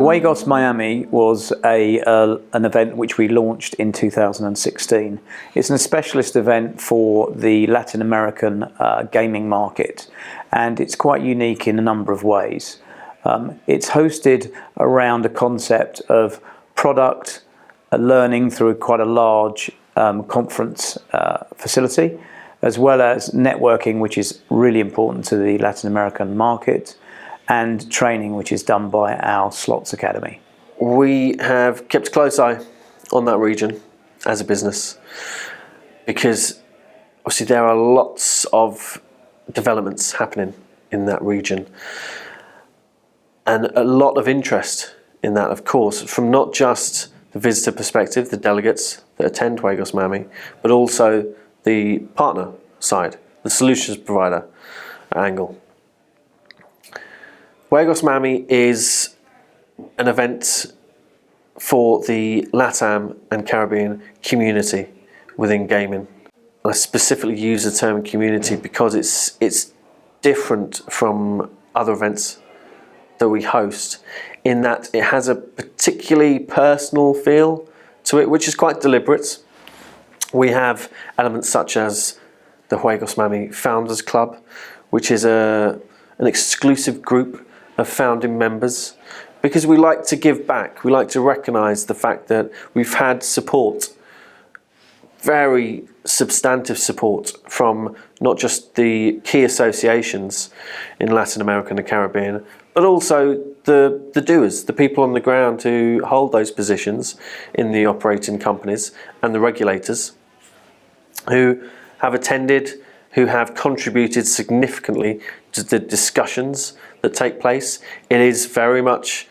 Juegos Miami was an event which we launched in 2016. It's a specialist event for the Latin American gaming market, and it's quite unique in a number of ways. It's hosted around a concept of product, learning through quite a large conference facility, as well as networking, which is really important to the Latin American market, and training, which is done by our Slots Academy. We have kept a close eye on that region as a business because obviously there are lots of developments happening in that region and a lot of interest in that, of course, from not just the visitor perspective, the delegates that attend Juegos Miami, but also the partner side, the solutions provider angle. Juegos Miami is an event for the LATAM and Caribbean community within gaming. I specifically use the term community because it's different from other events that we host in that it has a particularly personal feel to it, which is quite deliberate. We have elements such as the Juegos Miami Founders Club, which is an exclusive group of founding members, because we like to give back. We like to recognise the fact that we've had support, very substantive support from not just the key associations in Latin America and the Caribbean, but also the doers, the people on the ground who hold those positions in the operating companies and the regulators who have attended, who have contributed significantly to the discussions that take place. It is very much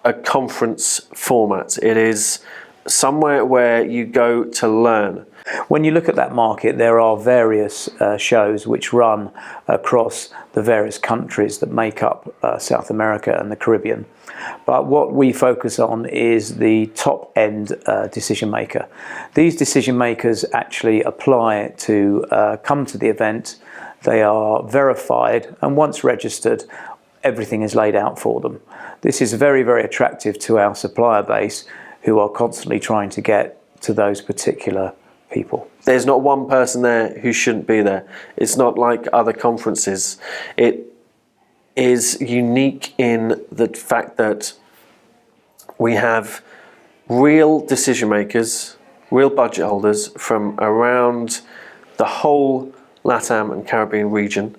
a conference format. It is somewhere where you go to learn. When you look at that market, there are various shows which run across the various countries that make up South America and the Caribbean. But what we focus on is the top end decision maker. These decision makers actually apply to come to the event. They are verified, and once registered, everything is laid out for them. This is very, very attractive to our supplier base, who are constantly trying to get to those particular people. There's not one person there who shouldn't be there. It's not like other conferences. It is unique in the fact that we have real decision makers, real budget holders from around the whole LATAM and Caribbean region,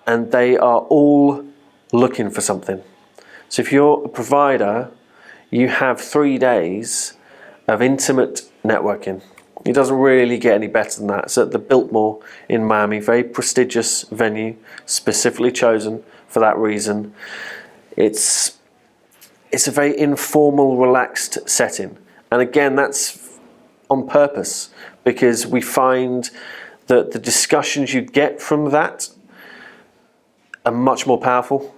and they are all looking for something. So if you're a provider, you have 3 days of intimate networking. It doesn't really get any better than that. It's at the Biltmore in Miami, very prestigious venue, specifically chosen for that reason. It's a very informal, relaxed setting. And again, that's on purpose, because we find that the discussions you get from that are much more powerful.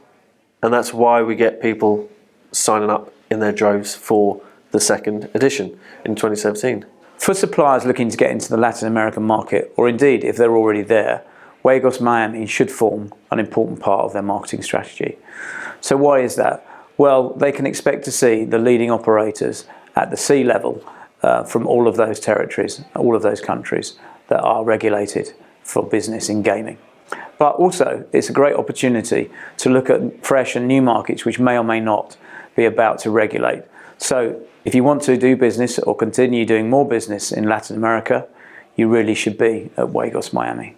And that's why we get people signing up in their droves for the second edition in 2017. For suppliers looking to get into the Latin American market, or indeed if they're already there, Juegos Miami should form an important part of their marketing strategy. So why is that? Well, they can expect to see the leading operators at the sea level from all of those territories, all of those countries that are regulated for business in gaming. But also, it's a great opportunity to look at fresh and new markets which may or may not be about to regulate. So if you want to do business or continue doing more business in Latin America, you really should be at Juegos Miami.